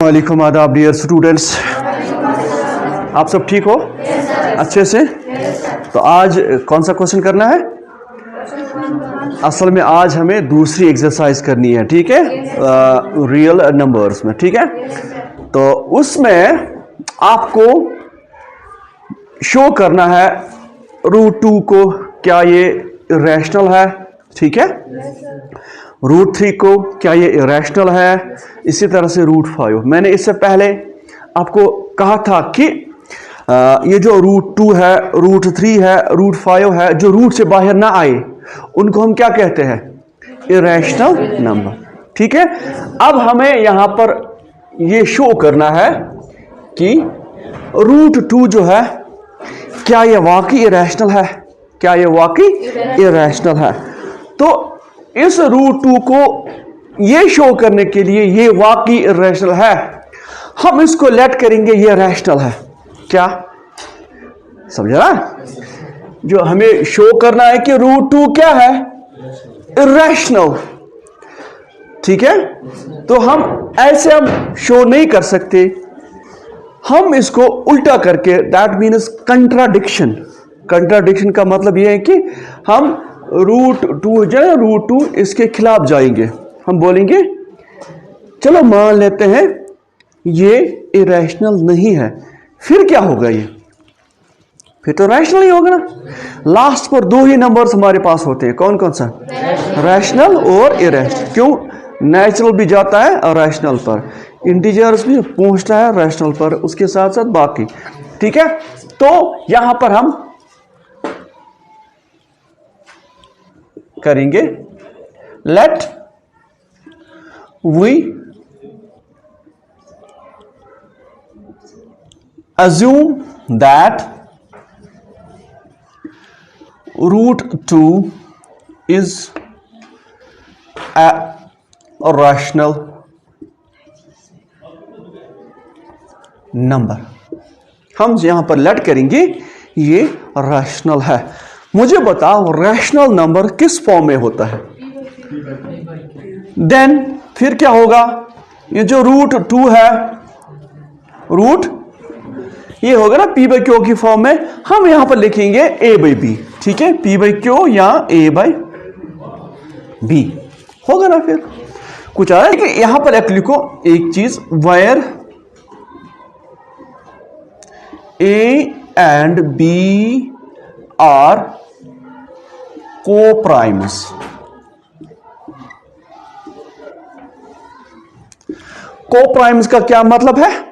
वालेकुम आदाब dear students, आप सब ठीक हो अच्छे से। तो आज कौन सा क्वेश्चन करना है? असल में आज हमें दूसरी एक्सरसाइज करनी है, ठीक है, रियल नंबर्स में, ठीक है। तो उसमें आपको शो करना है √2 को क्या ये इरेशनल है, ठीक है। √3 को क्या ये इरेशनल है, इसी तरह से √5। मैंने इससे पहले आपको कहा था कि ये जो √2 है, √3 है, √5 है, जो रूट से बाहर ना आए उनको हम क्या कहते हैं? इरेशनल नंबर, ठीक है। अब हमें यहां पर ये शो करना है कि √2 जो है क्या ये वाकई इरेशनल है, क्या ये वाकई इरेशनल है। तो इस √2 को ये शो करने के लिए ये वाकई इरेशनल है, हम इसको लेट करेंगे ये रैशनल है। क्या समझा ना? जो हमें शो करना है कि √2 क्या है? इरेशनल, ठीक है। तो हम ऐसे हम शो नहीं कर सकते, हम इसको उल्टा करके, दैट मीन्स कंट्राडिक्शन। कंट्राडिक्शन का मतलब यह है कि हम √2 जो है √2 इसके खिलाफ जाएंगे। हम बोलेंगे चलो मान लेते हैं ये इरेशनल नहीं है, फिर क्या होगा? ये फिर तो रैशनल ही होगा ना। लास्ट पर दो ही नंबर्स हमारे पास होते हैं, कौन कौन सा? रैशनल और इरेशनल। क्यों? नेचुरल भी जाता है और रैशनल पर, इंटीजर्स भी पहुंचता है रैशनल पर, उसके साथ साथ बाकी, ठीक है। तो यहां पर हम करेंगे late we assume that √2 is a rational number। हम यहां पर लेट करेंगे ये रैशनल है। मुझे बताओ रैशनल नंबर किस फॉर्म में होता है? देन फिर क्या होगा? ये जो √2 है, ये होगा ना P/Q की फॉर्म में। हम यहां पर लिखेंगे A/B, ठीक है। P/Q या A/B होगा ना। फिर कुछ आ रहा है कि यहां पर एक लिखो एक चीज, wire A and B are co-primes। co-primes का क्या मतलब है?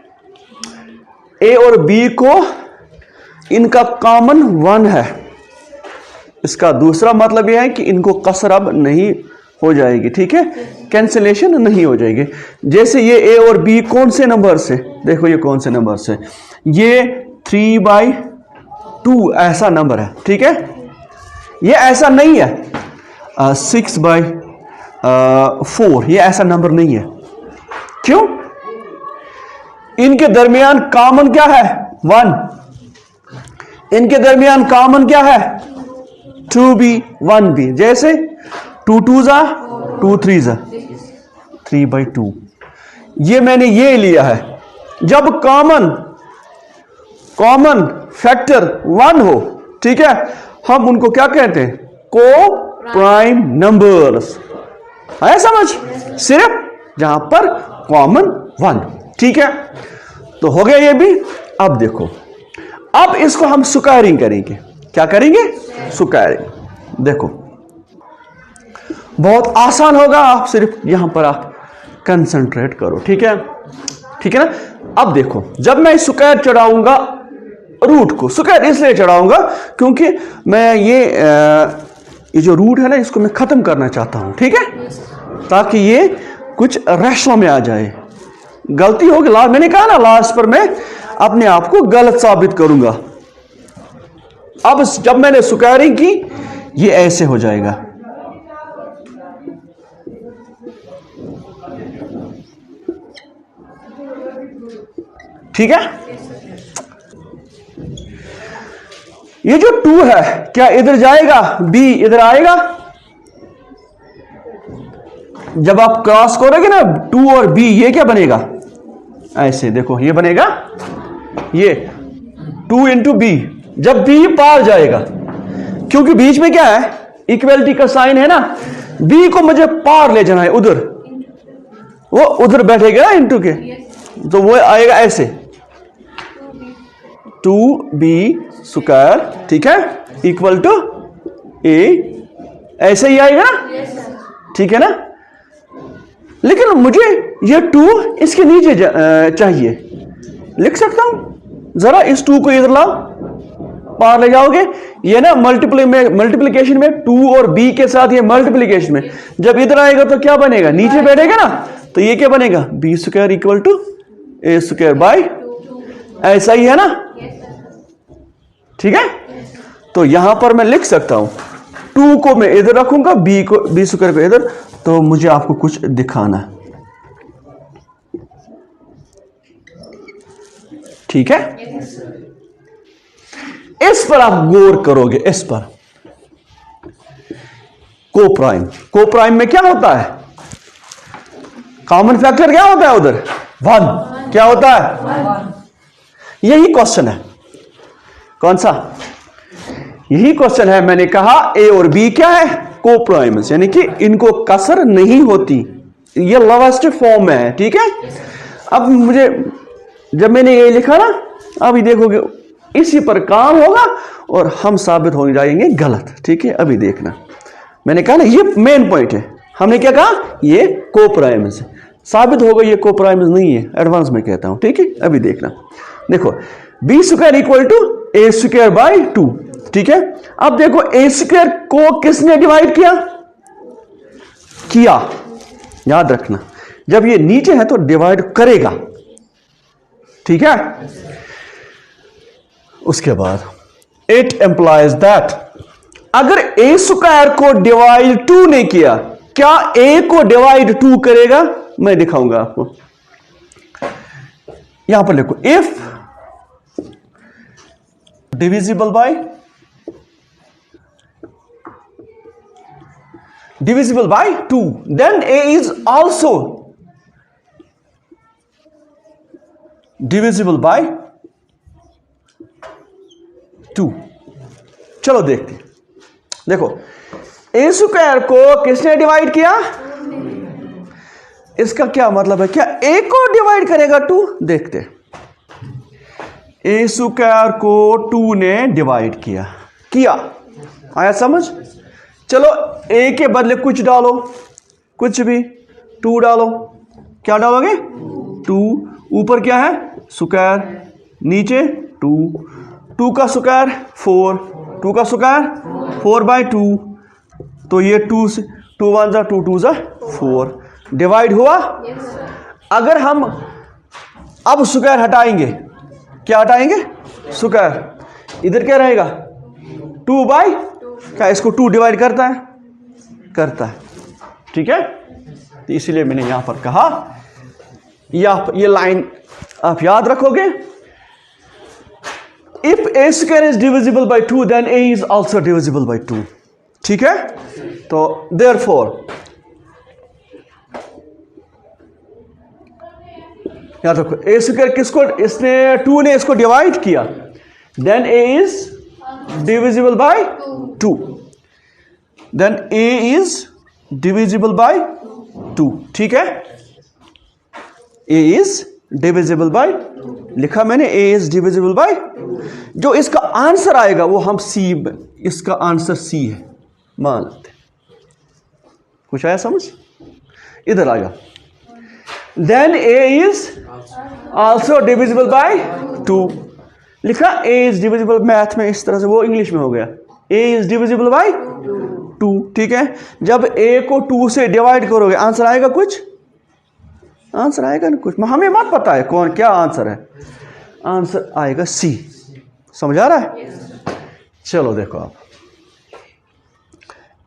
A और B को इनका कॉमन 1 है। इसका दूसरा मतलब यह है कि इनको कसर अब नहीं हो जाएगी, ठीक है, कैंसिलेशन नहीं हो जाएगी। जैसे ये A और B कौन से नंबर से? देखो ये कौन से नंबर से? ये 3/2 ऐसा नंबर है, ठीक है। ये ऐसा नहीं है 6/4, ये ऐसा नंबर नहीं है। क्यों? इनके दरमियान कॉमन क्या है? 1। इनके दरमियान कॉमन क्या है? 2b 1b। जैसे 2 2s 2 3s 3/2। ये मैंने ये लिया है। जब कॉमन फैक्टर 1 हो, ठीक है, हम उनको क्या कहते हैं? को प्राइम नंबर्स। आया समझ? सिर्फ जहां पर कॉमन 1, ठीक है। तो हो गया ये भी। अब देखो, अब इसको हम स्क्वायरिंग करेंगे। क्या करेंगे? स्क्वायरिंग। देखो बहुत आसान होगा, आप सिर्फ यहां पर आप कंसंट्रेट करो, ठीक है, ठीक है ना। अब देखो, जब मैं स्क्वायर चढ़ाऊंगा रूट को, स्क्वायर इसलिए चढ़ाऊंगा क्योंकि मैं ये जो रूट है ना, इसको मैं खत्म करना चाहता हूं, ठीक है, ताकि ये कुछ रैशनल में आ जाए। गलती होगी, मैंने कहा ना लास्ट पर मैं अपने आप को गलत साबित करूंगा। अब जब मैंने स्क्वायरिंग की, ये ऐसे हो जाएगा, ठीक है। ये जो 2 है क्या इधर जाएगा? B इधर आएगा। जब आप क्रॉस करोगे ना 2 और B, ये क्या बनेगा? ऐसे देखो ये बनेगा ये 2 इंटू बी, जब बी पार जाएगा, क्योंकि बीच में क्या है, इक्वलिटी का साइन है ना, बी को मुझे पार ले जाना है उधर, वो उधर बैठेगा इंटू के, तो वो आएगा ऐसे 2b स्क्वायर, ठीक है, इक्वल टू ए, ऐसे ही आएगा ना, ठीक है ना। लेकिन मुझे ये 2 इसके नीचे चाहिए, लिख सकता हूं, जरा इस 2 को इधर लाओ, पार ले जाओगे, ये ना मल्टीप्लिकेशन में 2 और b के साथ, ये मल्टीप्लिकेशन में जब इधर आएगा तो क्या बनेगा, नीचे बैठेगा ना, तो ये क्या बनेगा, b square equal to A square by, ऐसा ही है ना, ठीक है। तो यहां पर मैं लिख सकता हूं 2 को मैं इधर रखूंगा, b स्क्वायर को इधर, तो मुझे आपको कुछ दिखाना है, ठीक है। इस पर आप गौर करोगे, इस पर कोप्राइम में क्या होता है, कॉमन फैक्टर क्या होता है उधर, 1, क्या होता है, यही क्वेश्चन है, कौन सा, यही क्वेश्चन है। मैंने कहा ए और बी क्या है, कोप्राइम्स, यानी कि इनको कसर नहीं होती, ये लोवेस्ट फॉर्म में है, ठीक है। अब मुझे, जब मैंने ये लिखा ना, अभी देखोगे इसी पर काम होगा और हम साबित हो जाएंगे गलत, ठीक है। अभी देखना, मैंने कहा ना ये मेन पॉइंट है, हमने क्या कहा, ये कोप्राइम्स है, साबित होगा ये कोप्राइम्स नहीं है, एडवांस में कहता हूं, ठीक है। अभी देखना, देखो B square equal to A square by 2, ठीक है। अब देखो ए स्क्वायर को किसने डिवाइड किया, याद रखना, जब ये नीचे है तो डिवाइड करेगा, ठीक है। उसके बाद इट एम्प्लाइज दैट, अगर ए स्क्वायर को डिवाइड 2 ने किया, क्या ए को डिवाइड 2 करेगा, मैं दिखाऊंगा आपको, यहां पर लिखो, if divisible by divisible by 2, then a is also divisible by 2। चलो देखते हैं, देखो ए स्क्वायर को किसने डिवाइड किया, इसका क्या मतलब है, क्या ए को डिवाइड करेगा 2, देखते हैं। ए स्क्वायर को 2 ने डिवाइड किया, आया समझ। चलो ए के बदले कुछ डालो, कुछ भी, 2 डालो, क्या डालोगे, 2, ऊपर क्या है, स्क्वायर, नीचे 2 का स्क्वायर 4, 2 का स्क्वायर 4/2, तो ये 2 1 जा 2 2 जा 4, डिवाइड हुआ। अगर हम अब स्क्वायर हटाएंगे, क्या हटाएंगे, स्क्वायर, इधर क्या रहेगा, 2/, क्या इसको 2 डिवाइड करता है, ठीक है। तो इसीलिए मैंने यहां पर कहा, ये लाइन आप याद रखोगे, if A square is divisible by 2 then A is also divisible by 2, ठीक है। तो देयरफॉर याद रखो, ए स्क्वायर किसको, इसने 2 ने इसको डिवाइड किया, then A is divisible by 2, then A is divisible by 2, ठीक है। ए इज डिविजिबल बाय, लिखा मैंने, ए इज डिविजिबल बाय, जो इसका आंसर आएगा वो हम सी, इसका आंसर सी है मान लेते, कुछ आया समझ, इधर आएगा, then A is also divisible by 2, लिखा ए इज डिविजिबल, मैथ में इस तरह से, वो इंग्लिश में हो गया, ए इज डिविजिबल बाय 2, ठीक है। जब ए को 2 से डिवाइड करोगे आंसर आएगा कुछ, आंसर आएगा ना कुछ, हमें मत पता है कौन क्या आंसर है, आंसर आएगा सी, समझ आ रहा है। चलो देखो आप,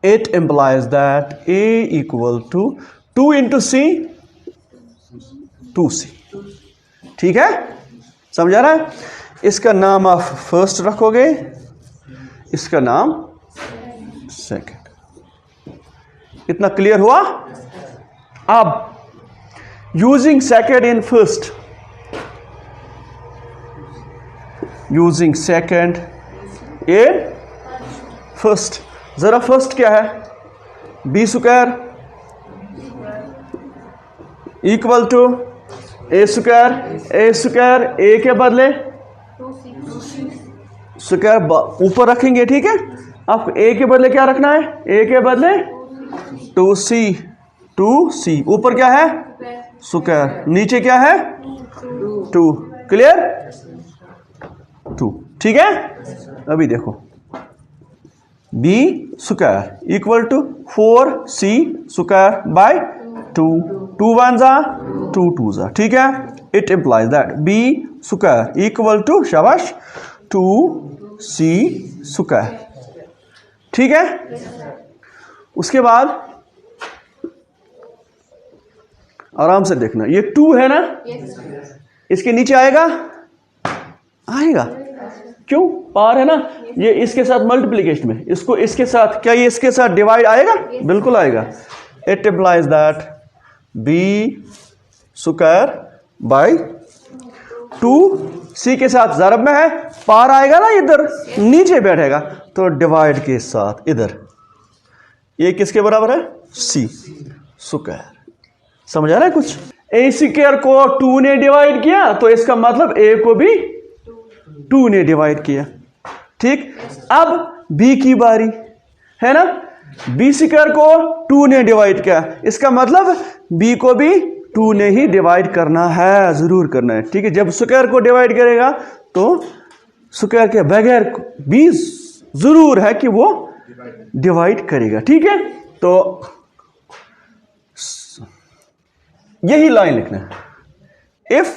it implies that A equal to 2 into C 2c, ठीक है, समझ आ रहा है। इसका नाम आप फर्स्ट रखोगे, इसका नाम सेकंड, इतना क्लियर हुआ। अब using second in first, using second and first. जरा फर्स्ट क्या है? B square equal to A square A के बदले स्क्वायर ऊपर रखेंगे, ठीक है। आपको ए के बदले क्या रखना है? ए के बदले 2c ऊपर क्या है? स्क्वायर, नीचे क्या है? 2। क्लियर? 2, ठीक है। अभी देखो b square equal to 4c square by 2, 2 1 जा 2 2 जा, ठीक है। It implies that b square equal to शाबाश 2c स्क्वायर, ठीक है। उसके बाद आराम से देखना, ये 2 है ना, इसके नीचे आएगा क्यों? पार है ना, ये इसके साथ मल्टीप्लिकेशन में, इसको इसके साथ, क्या ये इसके साथ डिवाइड आएगा? बिल्कुल आएगा। It implies that B square by 2c के साथ ज़रब में है, पार आएगा ना, इधर नीचे बैठेगा तो डिवाइड के साथ इधर, ये किसके बराबर है? c square. समझ आ रहा है कुछ? ए स्क्वायर को 2 ने डिवाइड किया तो इसका मतलब a को भी 2 ने डिवाइड किया, ठीक। अब b की बारी है ना, b स्क्वायर को 2 ने डिवाइड किया, इसका मतलब b को भी 2 ने ही डिवाइड करना है, जरूर करना है, ठीक है। जब स्क्वायर को डिवाइड करेगा तो स्क्वायर के बगैर b जरूर है कि वो डिवाइड करेगा, ठीक है। तो यही लाइन लिखना है, इफ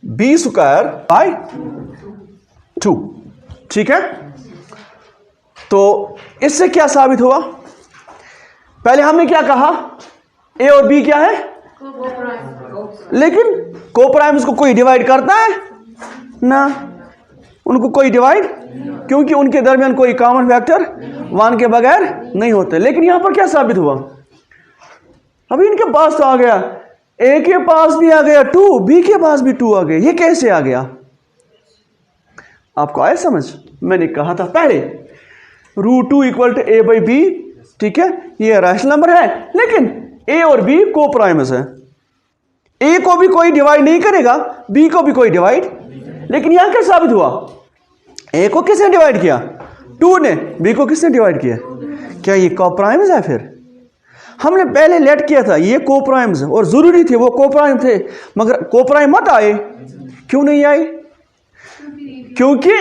b स्क्वायर बाय 2, ठीक है। तो इससे क्या साबित हुआ? पहले हमने क्या कहा? a और b क्या है? लेकिन कोप्राइम्स को कोई डिवाइड करता है ना, उनको कोई डिवाइड, क्योंकि उनके दरमियान कोई कॉमन फैक्टर 1 के बगैर नहीं होते। लेकिन यहां पर क्या साबित हुआ? अभी इनके पास तो आ गया, a के पास भी आ गया 2, b के पास भी 2 आ गया। ये कैसे आ गया? आपको आया समझ? मैंने कहा था पहले √2 equal to a by b, ठीक है। ये रैशनल नंबर है, लेकिन a और b कोप्राइम्स है, a को भी कोई डिवाइड नहीं करेगा, b को भी कोई डिवाइड। लेकिन यहां क्या साबित हुआ? a को किसने डिवाइड किया? 2 ने। b को किसने डिवाइड किया? क्या ये कोप्राइम्स है? फिर हमने पहले लेट किया था ये कोप्राइम्स, और जरूरी थे वो कोप्राइम थे, मगर कोप्राइम मत आए। क्यों नहीं आए? क्योंकि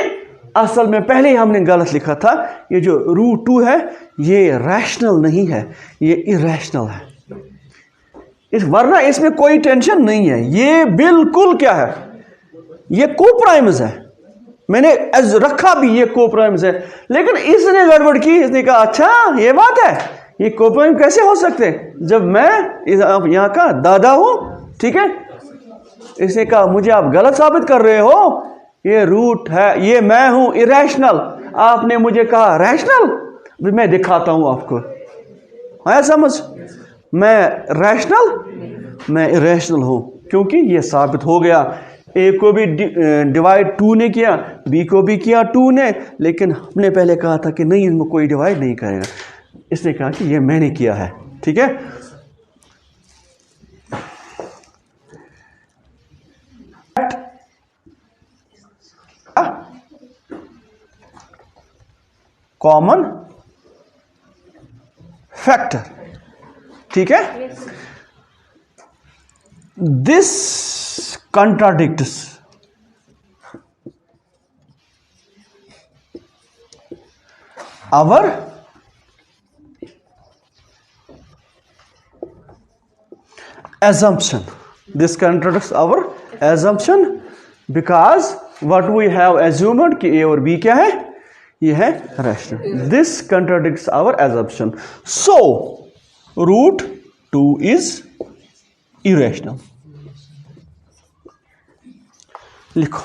असल में पहले ही हमने गलत लिखा था, ये जो √2 है ये रैशनल नहीं है, ये इरैशनल है। वरना इसमें कोई टेंशन नहीं है, ये बिल्कुल क्या है? ये कोप्राइम्स है। मैंने रखा भी ये कोप्राइम्स है, लेकिन इसने गड़बड़ की, इसने कहा अच्छा ये बात है, ये कोप्राइम कैसे हो सकते हैं जब मैं यहाँ का दादा हूं, ठीक है। इसने कहा मुझे आप गलत साबित कर रहे हो, ये रूट है, ये मैं हूं इरैशनल, आपने मुझे कहा रैशनल। मैं दिखाता हूं आपको, आया समझ? मैं रैशनल, मैं इरैशनल हूं, क्योंकि ये साबित हो गया। ए को भी डिवाइड 2 ने किया, बी को भी किया 2 ने, लेकिन हमने पहले कहा था कि नहीं, इनमें कोई डिवाइड नहीं करेगा। इसने कहा कि ये मैंने किया है, ठीक है। कॉमन फैक्टर, ठीक है। This contradicts our assumption. This contradicts our assumption because what we have assumed कि a और b क्या है? ये है rational. This contradicts our assumption. So √2 is irrational. लिखो।